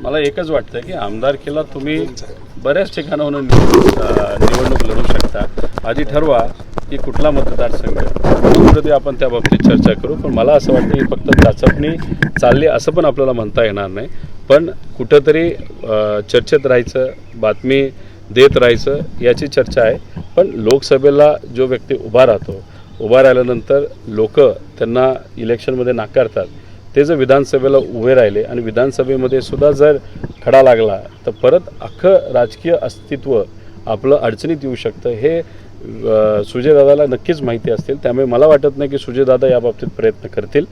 मला एकच वाटतं की आमदारकीला तुम्ही बऱ्याच ठिकाणाहून निवडणूक लढू शकता. आधी ठरवा की कुठला मतदारसंघ, मग आपण त्या बाबतीत चर्चा करू. पण मला असं वाटतं की फक्त चाचपणी चालली असं पण आपल्याला म्हणता येणार नाही. पण कुठंतरी चर्चेत राहायचं, बातमी देत राहायचं याची चर्चा आहे. पण लोकसभेला जो व्यक्ती उभा राहिल्यानंतर लोक त्यांना इलेक्शनमध्ये नाकारतात. ते जर विधानसभेला उभे राहिले आणि विधानसभेमध्ये सुद्धा जर खडा लागला तर परत अख्खं राजकीय अस्तित्व आपलं अडचणीत येऊ शकतं. हे सुजयदादाला नक्कीच माहिती असतील. त्यामुळे मला वाटत नाही की सुजयदादा या बाबतीत प्रयत्न करतील.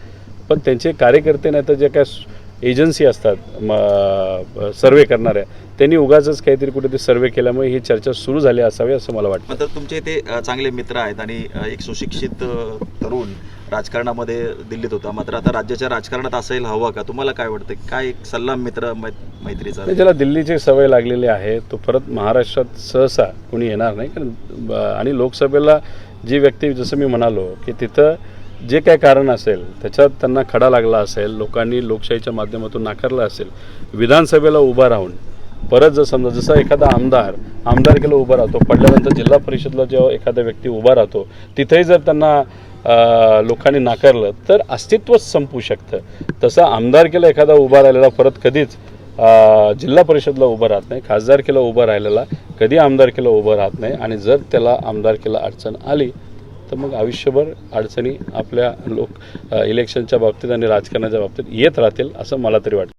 पण त्यांचे कार्यकर्ते नाही तर जे काय एजन्सी असतात सर्वे करणाऱ्या, त्यांनी उगाचच काहीतरी कुठेतरी सर्वे केल्यामुळे ही चर्चा सुरू झाली असावी असं मला वाटतं. तर तुमचे इथे चांगले मित्र आहेत आणि एक सुशिक्षित तरुण राजकारणामध्ये दिल्लीत होता, मात्र आता राज्याच्या राजकारणात असायला हवा का? तुम्हाला काय वाटतं? काय एक सल्ला मित्र मैत्रीचा? ज्याला दिल्लीची सवय लागलेली आहे तो परत महाराष्ट्रात सहसा कोणी येणार नाही. कारण आणि लोकसभेला जी व्यक्ती, जसं मी म्हणालो की तिथं जे काय कारण असेल त्याच्यात त्यांना खडा लागला असेल, लोकांनी लोकशाहीच्या माध्यमातून नाकारलं असेल, विधानसभेला उभा राहून परत जर समजा जसं एखादा आमदारकीला उभा राहतो, पडल्यानंतर जिल्हा परिषदला जेव्हा एखादा व्यक्ती उभा राहतो तिथेही जर त्यांना लोकांनी नाकारलं तर अस्तित्वच संपू शकतं. तसं आमदारकीला एखादा उभा राहिलेला परत कधीच जिल्हा परिषदला उभं राहत नाही, खासदारकीला उभं राहिलेला कधी आमदारकीला उभं राहत नाही. आणि जर त्याला आमदारकीला अडचण आली तर मग आयुष्यभर अडचणी आपल्या इलेक्शनच्या बाबतीत आणि राजकारणाच्या बाबतीत येत राहतील असं मला तरी वाटतं.